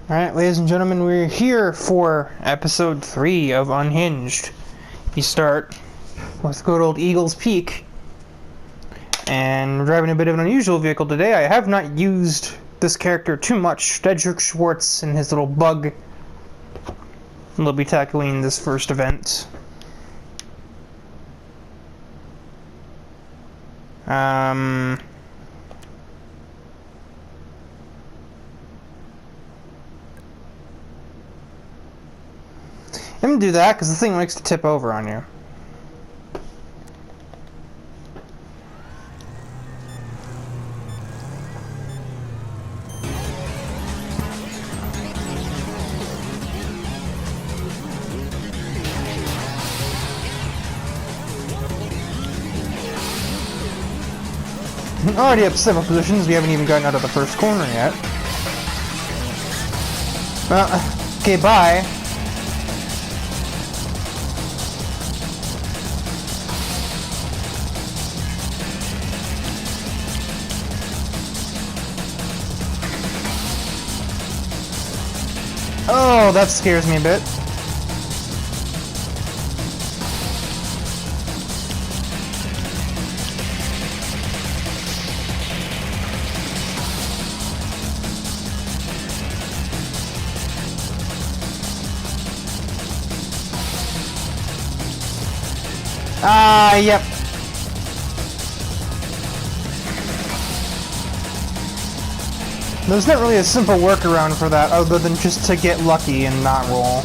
Alright, ladies and gentlemen, we're here for episode 3 of Unhinged. You start with good old Eagle's Peak, and we're driving a bit of an unusual vehicle today. I have not used this character too much. Dedrick Schwartz and his little bug will be tackling this first event. I'm gonna do that because the thing likes to tip over on you. Already up several positions, we haven't even gotten out of the first corner yet. Okay, bye. Oh, that scares me a bit. Yep. There's not really a simple workaround for that other than just to get lucky and not roll.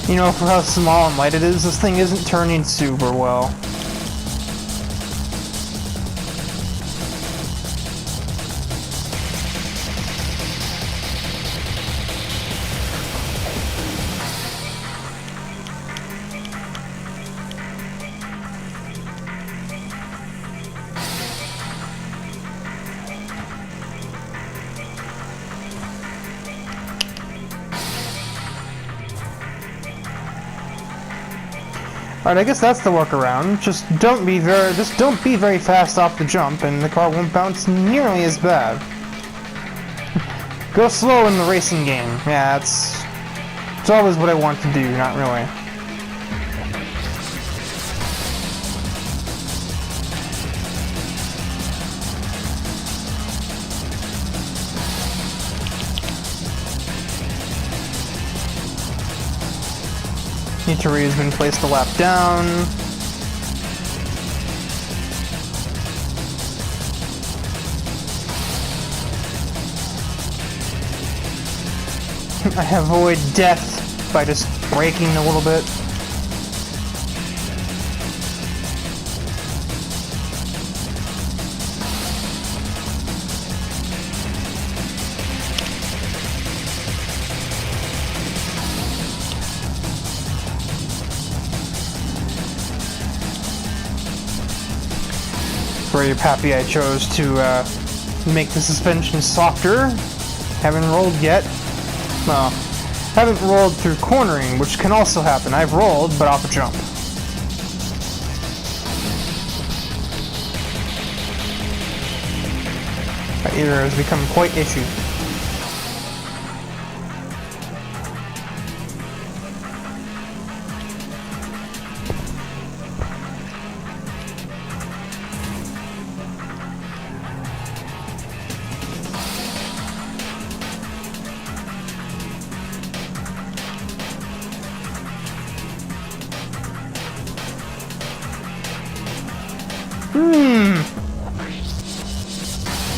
You know, for how small and light it is, this thing isn't turning super well. Alright, I guess that's the workaround. Just don't be very fast off the jump, and the car won't bounce nearly as bad. Go slow in the racing game. Yeah, it's always what I want to do, not really. Nitari has been placed a lap down. I avoid death by just braking a little bit. Very happy I chose to make the suspension softer. Haven't rolled yet. Well, haven't rolled through cornering, which can also happen. I've rolled, but off a jump. My ear has become quite itchy.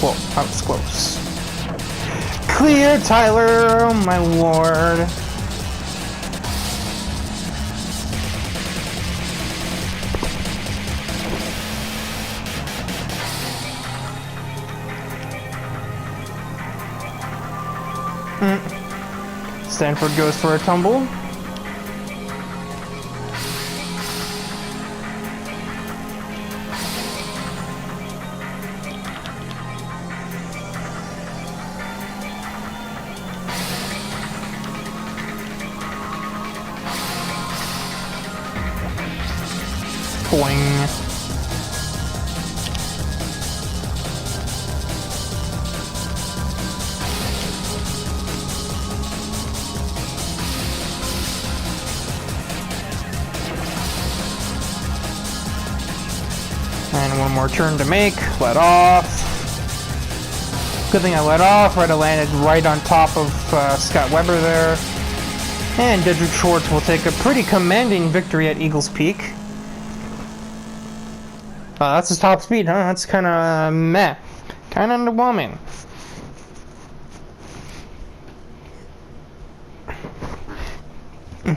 Whoa, that was close. Clear, Tyler, oh my lord. Stanford goes for a tumble. more turn to make. Let off. Good thing I let off. Right, I landed right on top of Scott Weber there. And Dedrick Schwartz will take a pretty commanding victory at Eagles Peak. That's his top speed, huh? That's kind of meh. Kind of underwhelming.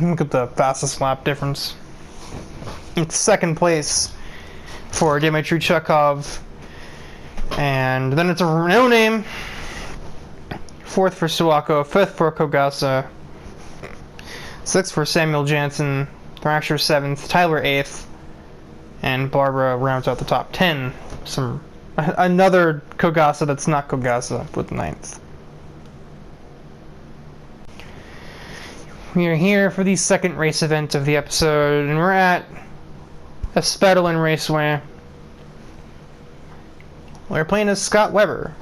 Look at the fastest lap difference. It's second place for Dmitry Chekhov. And then it's a no-name. Fourth for Suwako. Fifth for Kogasa. Sixth for Samuel Jansen. Thrasher seventh. Tyler eighth. And Barbara rounds out the top 10. Another Kogasa that's not Kogasa with ninth. We are here for the second race event of the episode, and we're at Espedalin Raceway. We're playing as Scott Weber,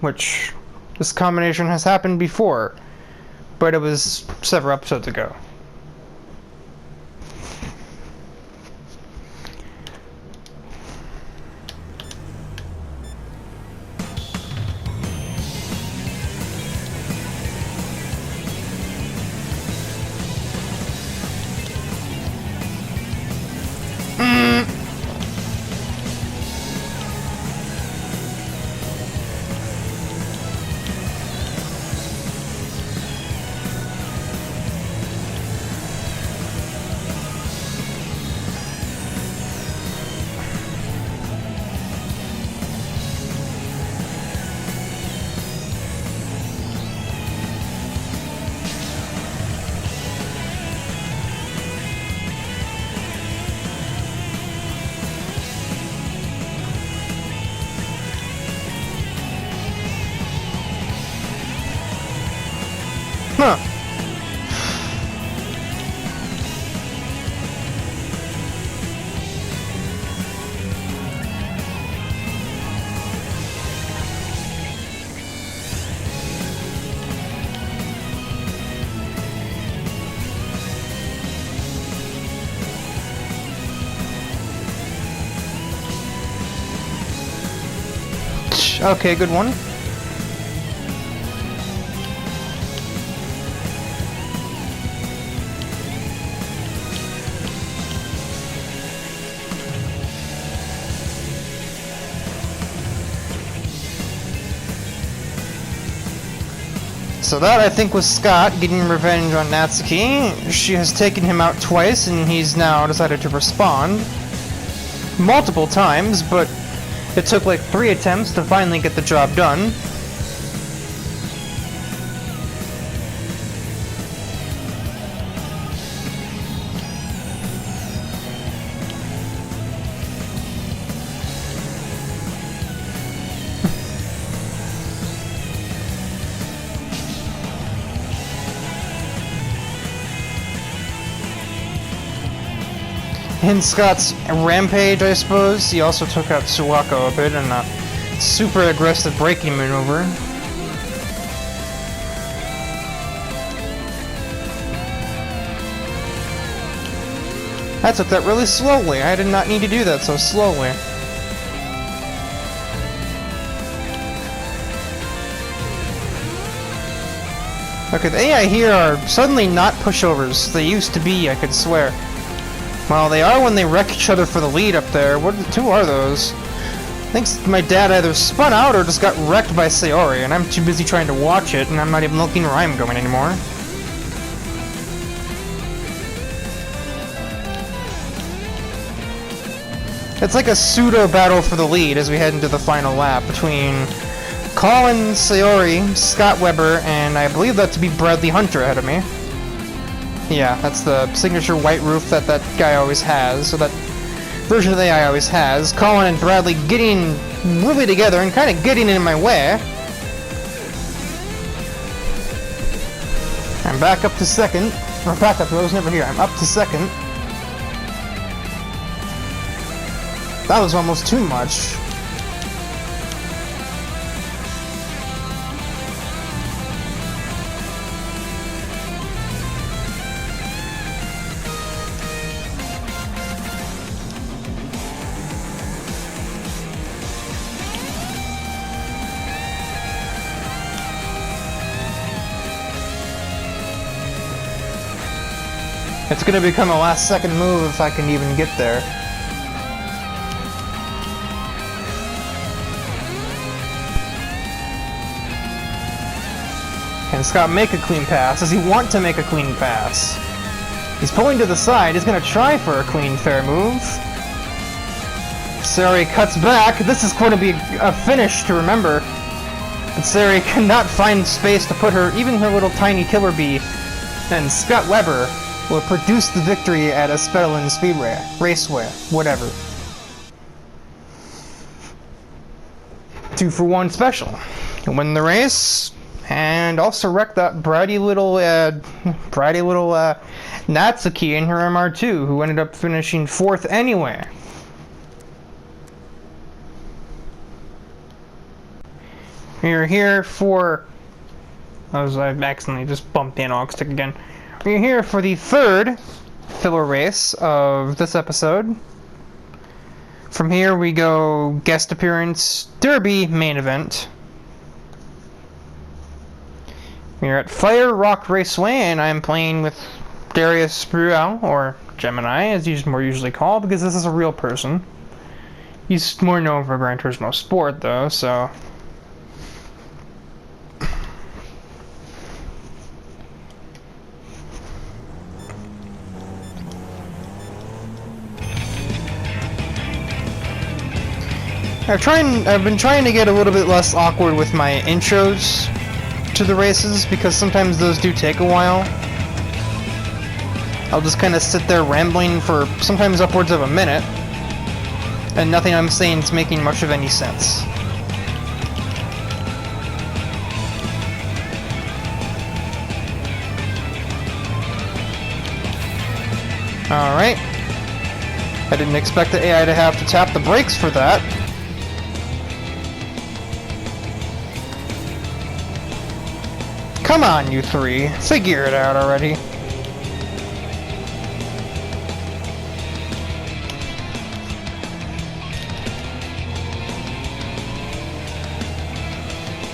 which this combination has happened before, but it was several episodes ago. Huh. Okay, good one. So that, I think, was Scott getting revenge on Natsuki. She has taken him out twice, and he's now decided to respond. Multiple times, but it took like 3 attempts to finally get the job done. In Scott's rampage, I suppose, he also took out Suwako a bit in a super aggressive braking maneuver. I took that really slowly. I did not need to do that so slowly. Okay, the AI here are suddenly not pushovers. They used to be, I could swear. Well, they are when they wreck each other for the lead up there. What two are those? I think my dad either spun out or just got wrecked by Sayori, and I'm too busy trying to watch it, and I'm not even looking where I'm going anymore. It's like a pseudo battle for the lead as we head into the final lap between Colin Sayori, Scott Weber, and I believe that to be Bradley Hunter ahead of me. Yeah, that's the signature white roof that that guy always has, so that version of the AI always has. Colin and Bradley getting really together and kind of getting in my way. I'm back up to second. Or back up, I was never here. I'm up to second. That was almost too much. It's gonna become a last-second move if I can even get there. Can Scott make a clean pass? Does he want to make a clean pass? He's pulling to the side. He's gonna try for a clean, fair move. Sari cuts back. This is going to be a finish to remember. But Sari cannot find space to put even her little tiny killer bee. And Scott Weber will produce the victory at a Spedalin Speedway, Raceway, whatever. 2-for-1 special. He'll win the race, and also wreck that bratty little Natsuki in her MR2, who ended up finishing 4th anyway. We're here for... I accidentally just bumped the analog stick again. We're here for the 3rd filler race of this episode. From here we go guest appearance, derby, main event. We're at Fire Rock Raceway, and I'm playing with Darius Bruel, or Gemini, as he's more usually called, because this is a real person. He's more known for Gran Turismo Sport, though, so... I've been trying to get a little bit less awkward with my intros to the races, because sometimes those do take a while. I'll just kind of sit there rambling for sometimes upwards of a minute, and nothing I'm saying is making much of any sense. Alright. I didn't expect the AI to have to tap the brakes for that. Come on, you three. Figure it out already.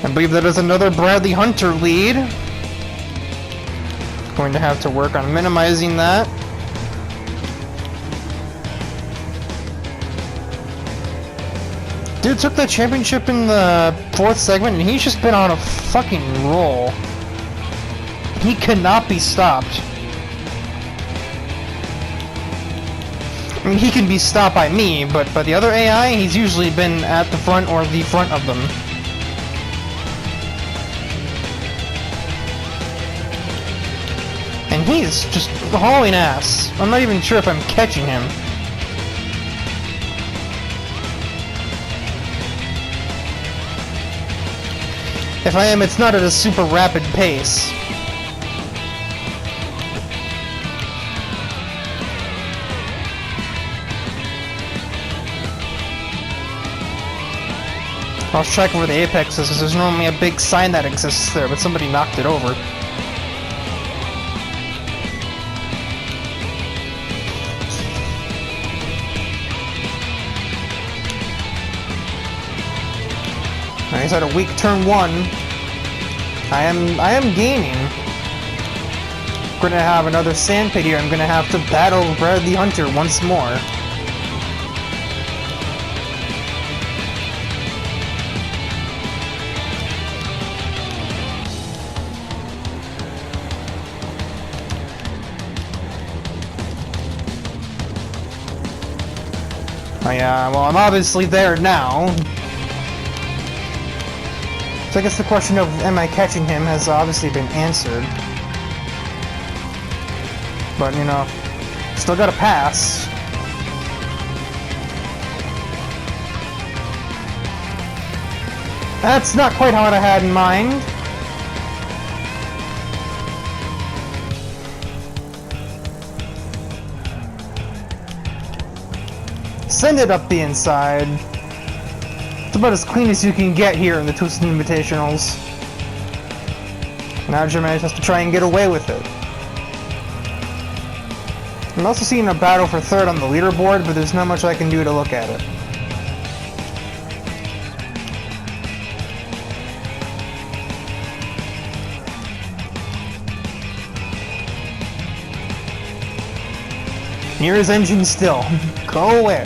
I believe that is another Bradley Hunter lead. Going to have to work on minimizing that. Dude took the championship in the 4th segment, and he's just been on a fucking roll. He cannot be stopped. I mean, he can be stopped by me, but by the other AI, he's usually been at the front or the front of them. And he's just hauling ass. I'm not even sure if I'm catching him. If I am, it's not at a super rapid pace. I was checking where the apex is, because there's normally a big sign that exists there, but somebody knocked it over. He's had a weak turn 1. I am gaining. I'm gonna have another sand pit here. I'm gonna have to battle Bradley Hunter once more. Oh yeah, well, I'm obviously there now. So I guess the question of am I catching him has obviously been answered. But, you know, still gotta pass. That's not quite what I had in mind. Send it up the inside. It's about as clean as you can get here in the Twisted Invitationals. Now Jermaine has to try and get away with it. I'm also seeing a battle for 3rd on the leaderboard, but there's not much I can do to look at it. Near his engine still. Go away.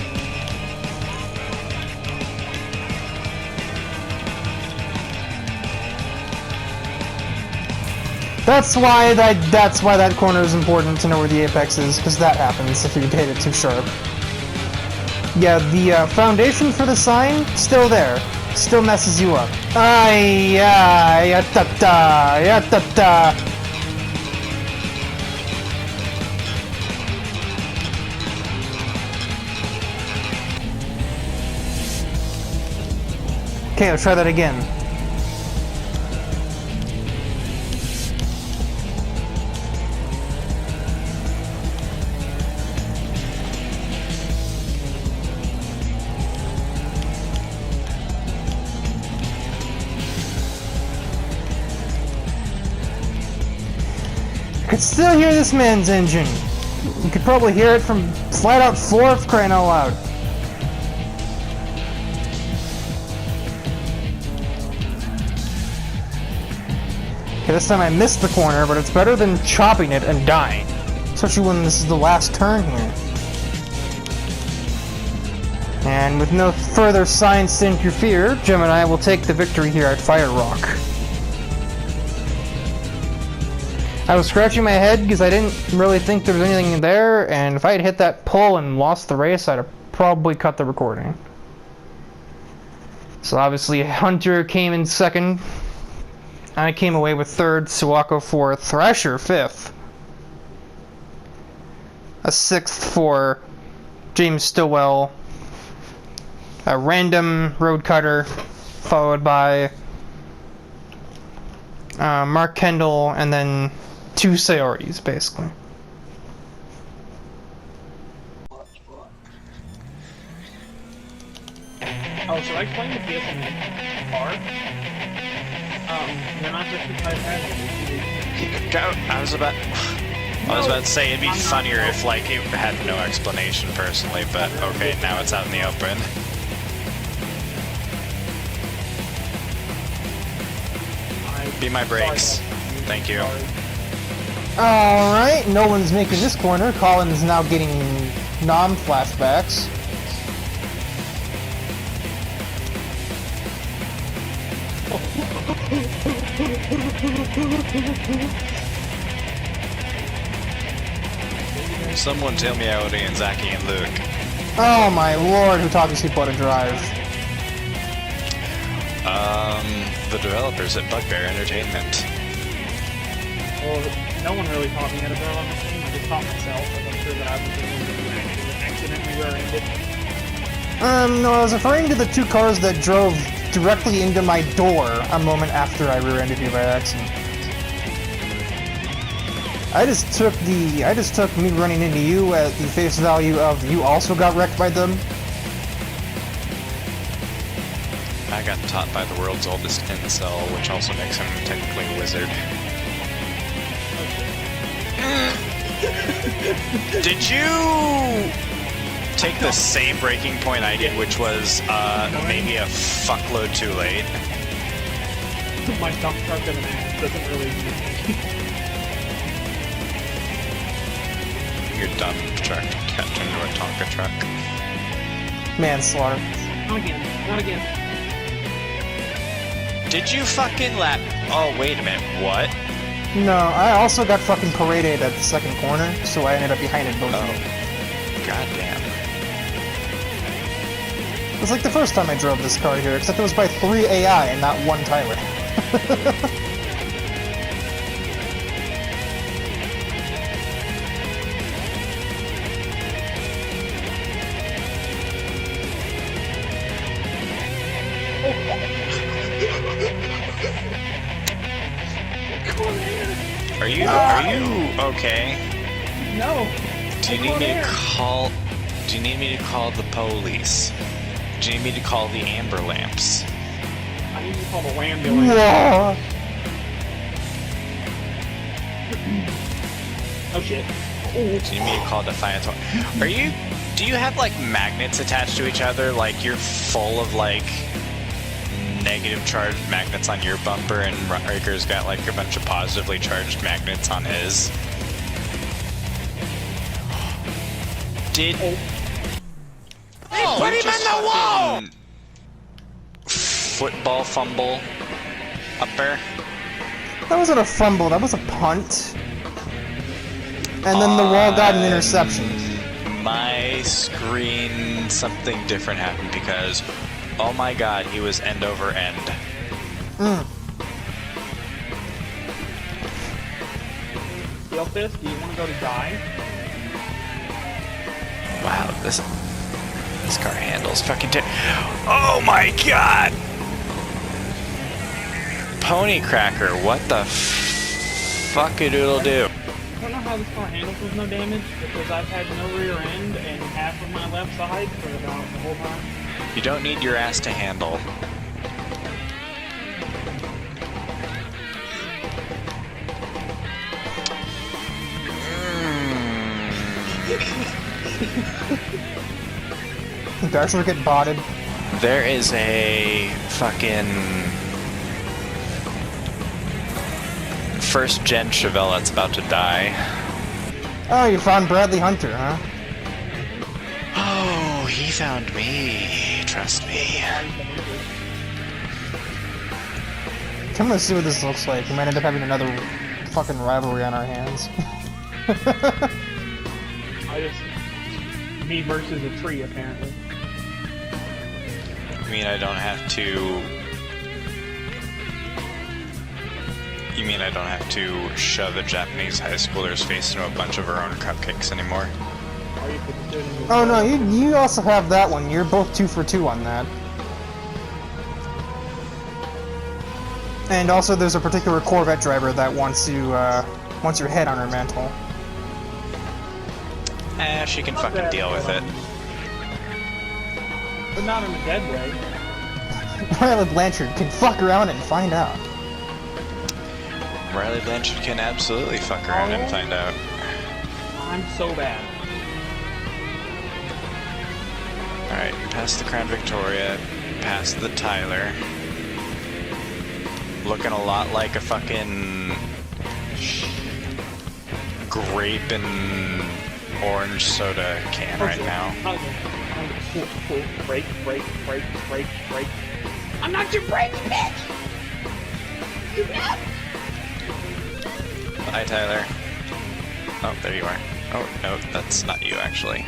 That's why that corner is important to know where the apex is, because that happens if you hit it too sharp. Yeah, the foundation for the sign, still there. Still messes you up. Ay, ay, yatata, yatata. Okay, let's try that again. I could still hear this man's engine. You could probably hear it from flat out 4 if crying out loud. Okay, this time I missed the corner, but it's better than chopping it and dying. Especially when this is the last turn here. And with no further signs to interfere, Gemini will take the victory here at Fire Rock. I was scratching my head because I didn't really think there was anything there, and if I had hit that pull and lost the race, I'd have probably cut the recording. So obviously Hunter came in second. I came away with third, Suwako fourth, Thrasher fifth. A sixth for James Stillwell. A random road cutter, followed by Mark Kendall, and then 2 Sayoris, basically. Oh, should I explain the PSN car? They're not just the type I was about to say it'd be funnier if like it had no explanation personally, but okay, now it's out in the open. Be my brakes. Thank you. Alright, no one's making this corner. Colin is now getting flashbacks. Someone tell me Audi and Zaki and Luke. Oh my lord, who taught these people how to drive? The developers at Bugbear Entertainment. Well, no one really taught me how to drive on this game. I just taught myself, but I'm sure that I was accidentally rear-ended. No, I was referring to the 2 cars that drove directly into my door a moment after I rear-ended you by accident. I just took me running into you at the face value of you also got wrecked by them. I got taught by the world's oldest incel, which also makes him technically a wizard. Did you take the same breaking point I did, which was maybe a fuckload too late? My dump truck in an ass doesn't really Your dump truck got turned into a Tonka truck. Manslaughter. Not again. Not again. Did you fucking lap? Oh, wait a minute, what? No, I also got fucking paraded at the second corner, so I ended up behind it both of them. Goddamn. It was like the first time I drove this car here, except it was by 3 AI and not 1 Tyler. Are you okay? No. Do you need me to call the police? Do you need me to call the amber lamps? I need to call the ambulance. Whoa. Oh shit. Do you need me to call Defiance? Do you have like magnets attached to each other? Like you're full of like negative charged magnets on your bumper, and Riker's got like a bunch of positively charged magnets on his. Did Put him in the wall! football fumble up there? That wasn't a fumble, that was a punt. And then the wall got an interception. My screen, something different happened because, oh my god, he was end over end. Steel Fist, do you want to go to die? Wow, this car handles fucking oh my god! Pony Cracker, what the fuck-a-doodle do? I don't know how this car handles with no damage, because I've had no rear end and half of my left side for about the whole time. You don't need your ass to handle. Darshner get botted. There is a fucking first gen Chevelle that's about to die. Oh, you found Bradley Hunter, huh? Oh, he found me. Trust me. Come to see what this looks like. We might end up having another fucking rivalry on our hands. Me versus a tree, apparently. You mean I don't have to... You mean I don't have to shove a Japanese high schooler's face into a bunch of her own cupcakes anymore? Oh no, you also have that one. You're both 2 for 2 on that. And also there's a particular Corvette driver that wants your head on her mantle. She can fucking deal with it. But not in a dead way. Riley Blanchard can fuck around and find out. Riley Blanchard can absolutely fuck around and find out. I'm so bad. Alright, past the Crown Victoria, past the Tyler. Looking a lot like a fucking grape and orange soda can right now. Break. I'm not your brake, bitch! Hi, Tyler. Oh, there you are. Oh, no, that's not you, actually.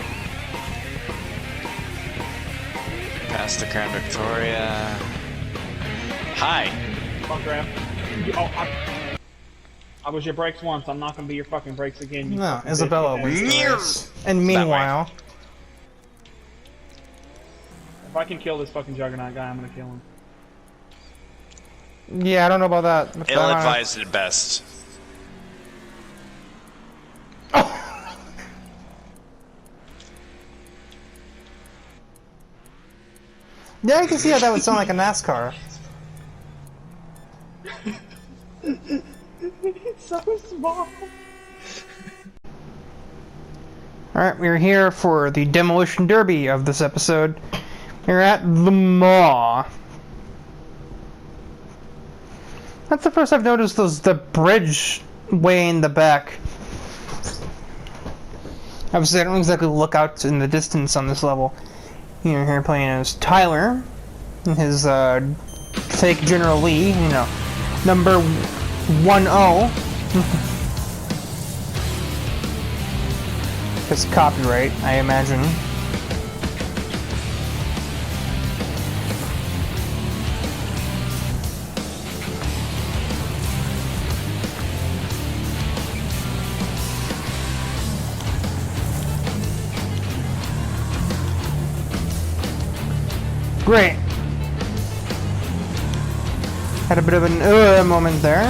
Past the Crown Victoria. Hi! Fuck crap. I was your brakes once, I'm not gonna be your fucking brakes again. No, Isabella was yours. And meanwhile... If I can kill this fucking Juggernaut guy, I'm gonna kill him. Yeah, I don't know about that. Ill-advised at best. Oh. Yeah, you can see how that would sound like a NASCAR. It's so small. Alright, we're here for the demolition derby of this episode. We're at the Maw. That's the first I've noticed the bridge way in the back. Obviously, I don't exactly look out in the distance on this level. You're here playing as Tyler, and his fake General Lee, you know, number 1-0. It's copyright, I imagine. Great. Had a bit of an moment there.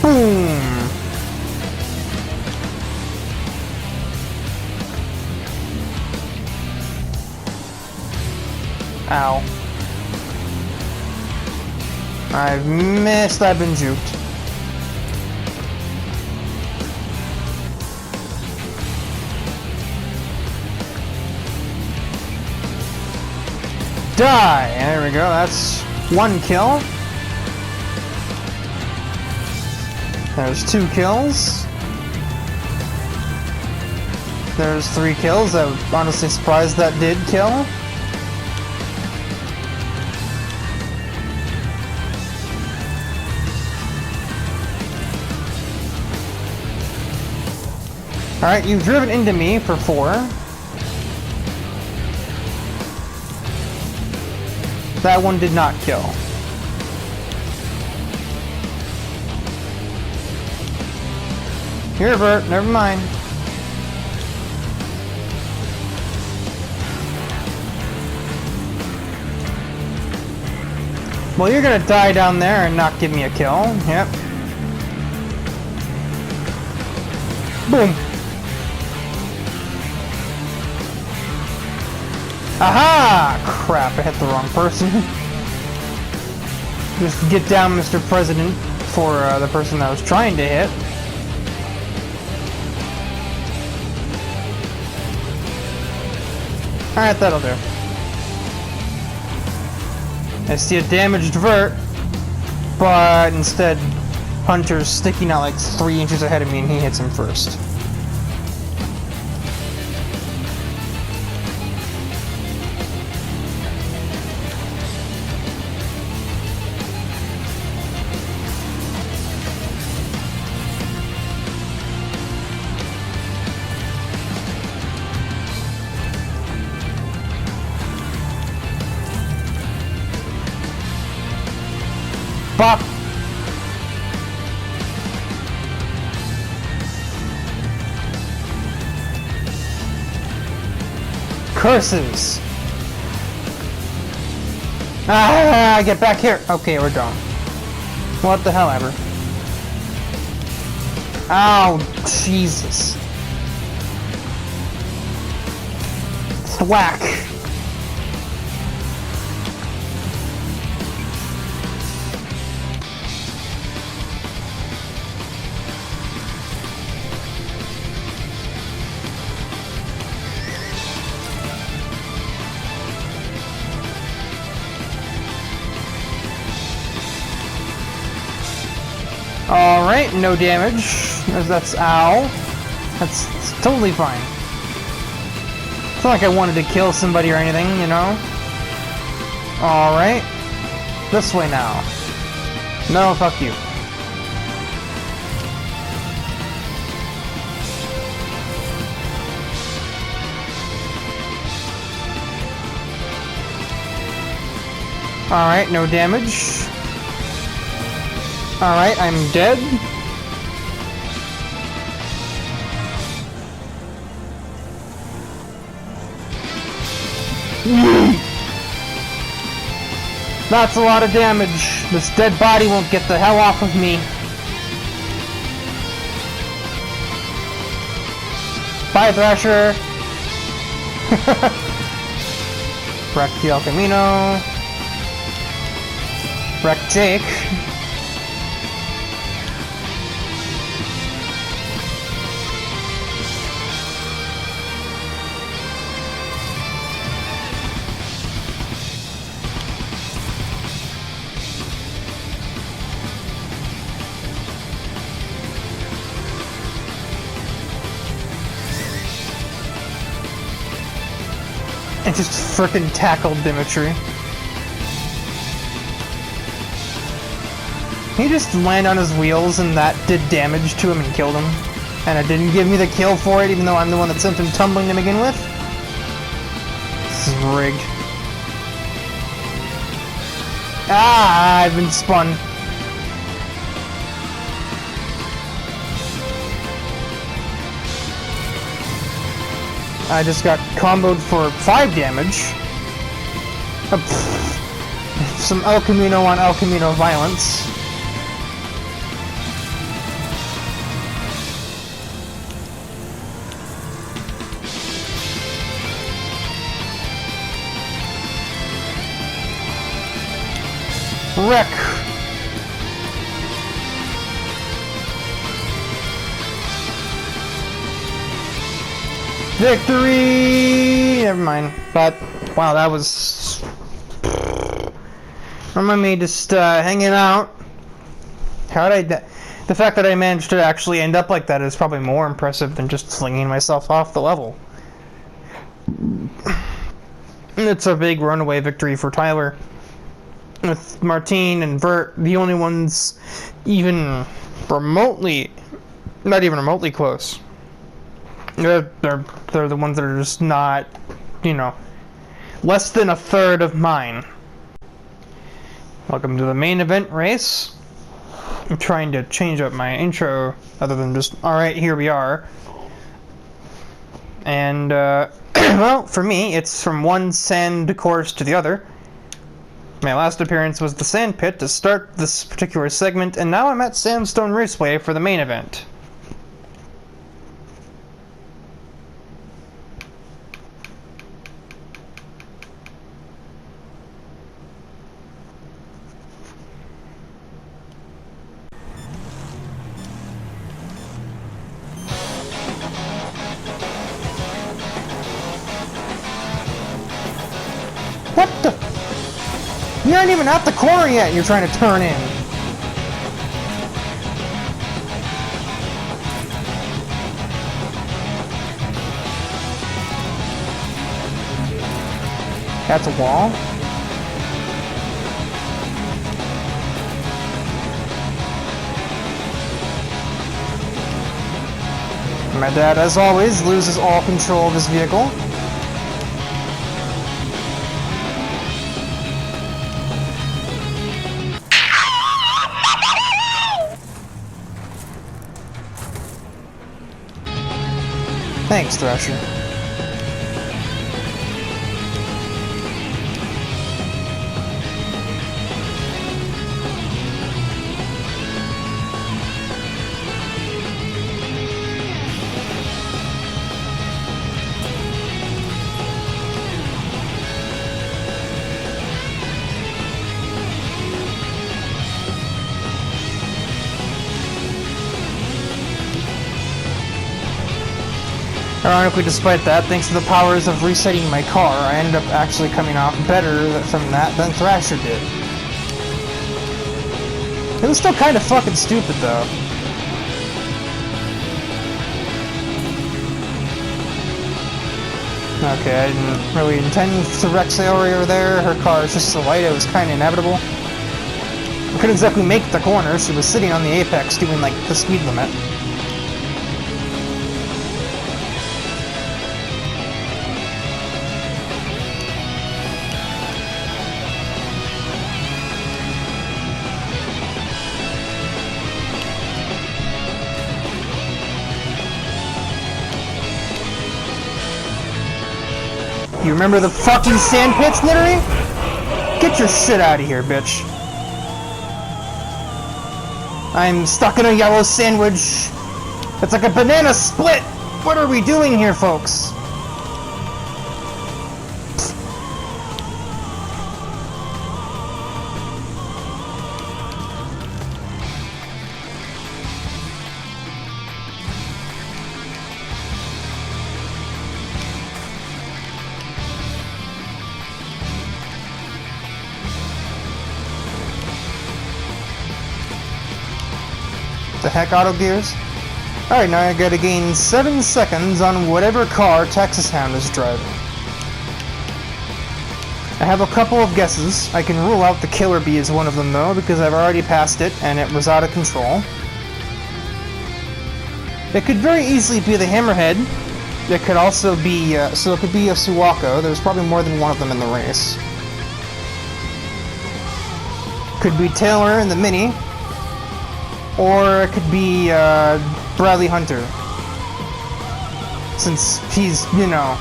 Boom. Ow. I've missed. I've been juked. Die! There we go, that's 1 kill. There's 2 kills. There's 3 kills. I'm honestly surprised that did kill. Alright, you've driven into me for 4. That one did not kill. Here, Bert, never mind. Well, you're gonna die down there and not give me a kill. Yep. Boom. Aha! Crap, I hit the wrong person. Just get down, Mr. President, for the person I was trying to hit. Alright, that'll do. I see a damaged vert, but instead Hunter's sticking out like 3 inches ahead of me and he hits him first. Bop! Curses! Ah, get back here! Okay, we're done. What the hell ever. Ow, Jesus. Thwack! Alright, no damage. That's ow. That's totally fine. It's not like I wanted to kill somebody or anything, you know? Alright. This way now. No, fuck you. Alright, no damage. Alright, I'm dead. That's a lot of damage. This dead body won't get the hell off of me. Bye, Thrasher. Wreck the El Camino. Wreck Jake. And just frickin' tackled Dimitri. He just landed on his wheels and that did damage to him and killed him. And it didn't give me the kill for it even though I'm the one that sent him tumbling to begin with. This is rigged. Ah, I've been spun. I just got comboed for 5 damage. Some El Camino on El Camino violence. Wreck. Victory! Never mind. But, wow, that was... Remember me just hanging out. How did I die? The fact that I managed to actually end up like that is probably more impressive than just flinging myself off the level. It's a big runaway victory for Tyler, with Martine and Vert the only ones even remotely, not even remotely close. They're the ones that are just not, you know, less than a third of mine. Welcome to the main event race. I'm trying to change up my intro other than just, alright, here we are. And, well, for me, it's from one sand course to the other. My last appearance was the sand pit to start this particular segment, and now I'm at Sandstone Raceway for the main event. What the? You aren't even at the corner yet, and you're trying to turn in. That's a wall? My dad, as always, loses all control of his vehicle. Thanks, Thrasher. Ironically, despite that, thanks to the powers of resetting my car, I ended up actually coming off better from that than Thrasher did. It was still kind of fucking stupid, though. Okay, I didn't really intend to wreck Sayori over there. Her car is just so light, it was kind of inevitable. I couldn't exactly make the corner. She was sitting on the apex doing, like, the speed limit. You remember the fucking sand pits, literally? Get your shit out of here, bitch. I'm stuck in a yellow sandwich. It's like a banana split. What are we doing here, folks? The heck, Auto Gears? Alright, now I gotta gain 7 seconds on whatever car Texas Hound is driving. I have a couple of guesses. I can rule out the Killer Bee as one of them, though, because I've already passed it and it was out of control. It could very easily be the Hammerhead. It could also be, so it could be a Suwako. There's probably more than one of them in the race. Could be Taylor in the Mini. Or it could be Bradley Hunter, since he's, you know,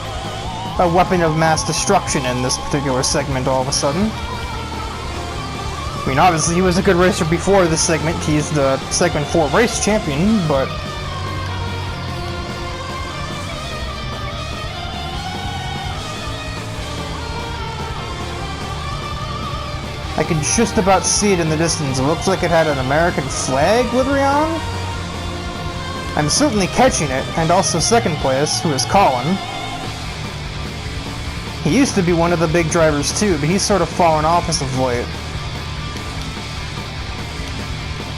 a weapon of mass destruction in this particular segment all of a sudden. I mean, obviously he was a good racer before this segment. He's the Segment 4 race champion, but... I can just about see it in the distance. It looks like it had an American flag livery on. I'm certainly catching it, and also second place, who is Colin. He used to be one of the big drivers too, but he's sort of fallen off as of late.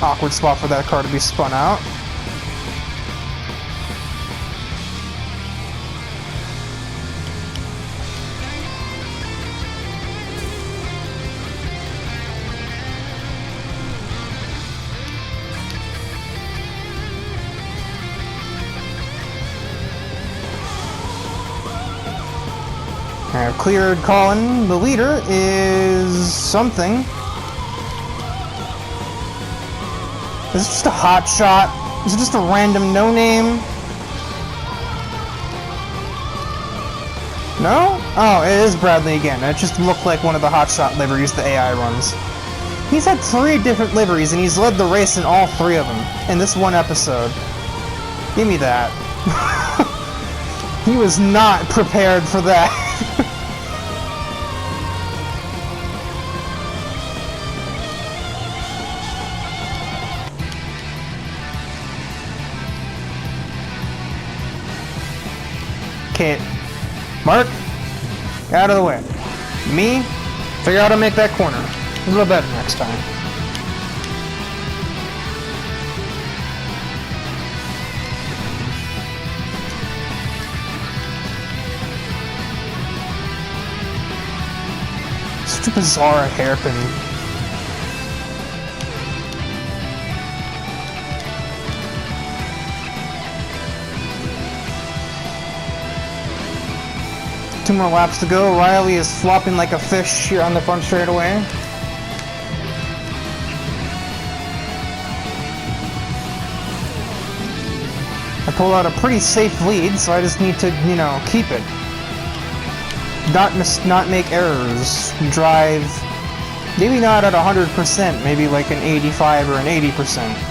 awkward spot for that car to be spun out. I've cleared Colin. The leader is something. Is it just a hot shot? Is it just a random no-name? No? Oh, it is Bradley again. It just looked like one of the hotshot liveries the AI runs. He's had 3 different liveries and he's led the race in all 3 of them in this one episode. Give me that. He was not prepared for that. Okay, Mark, get out of the way. Me, figure out how to make that corner. A little better next time. Such a bizarre hairpin. Two more laps to go. Riley is flopping like a fish here on the front straightaway. I pulled out a pretty safe lead, so I just need to, you know, keep it. Not make errors. Drive, maybe not at 100%, maybe like an 85 or an 80%.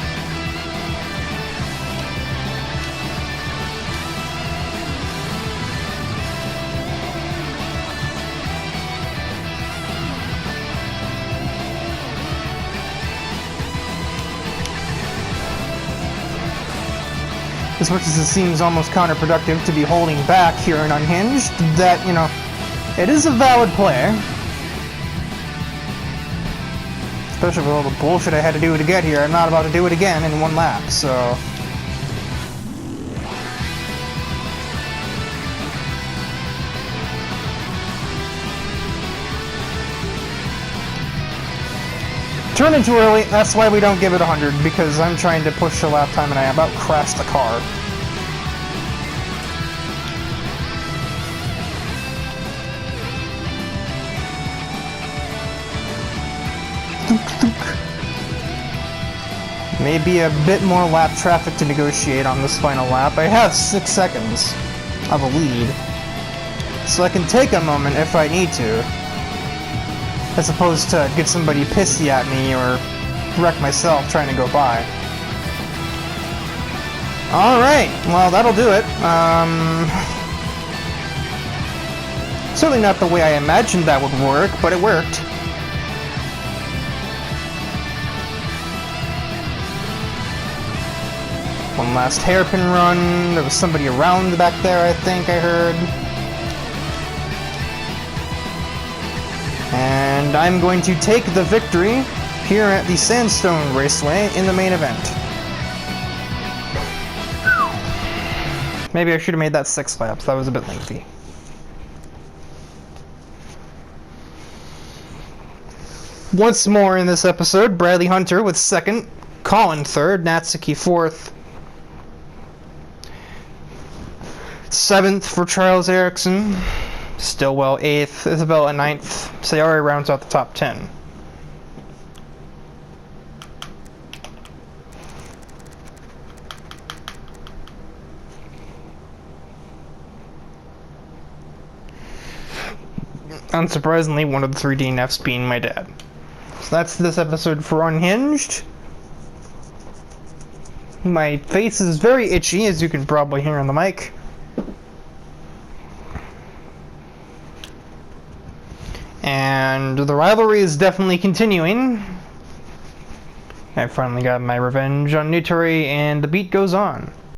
As much as it seems almost counterproductive to be holding back here in Unhinged, that, you know, it is a valid play. Especially with all the bullshit I had to do to get here. I'm not about to do it again in 1 lap, so... Turning too early, that's why we don't give it 100, because I'm trying to push the lap time and I about crashed the car. Maybe a bit more lap traffic to negotiate on this final lap. I have 6 seconds of a lead, so I can take a moment if I need to, as opposed to get somebody pissy at me or wreck myself trying to go by. Alright, well that'll do it. Certainly not the way I imagined that would work, but it worked. One last hairpin run. There was somebody around back there, I think I heard. And I'm going to take the victory here at the Sandstone Raceway in the main event. Maybe I should have made that 6 laps. That was a bit lengthy. Once more in this episode, Bradley Hunter with 2nd, Colin 3rd, Natsuki 4th, 7th for Charles Erickson, Stillwell 8th, Isabella 9th, Sayari rounds out the top 10. Unsurprisingly, one of the 3 DNFs being my dad. So that's this episode for Unhinged. My face is very itchy, as you can probably hear on the mic. And the rivalry is definitely continuing. I finally got my revenge on Nuturi, and the beat goes on.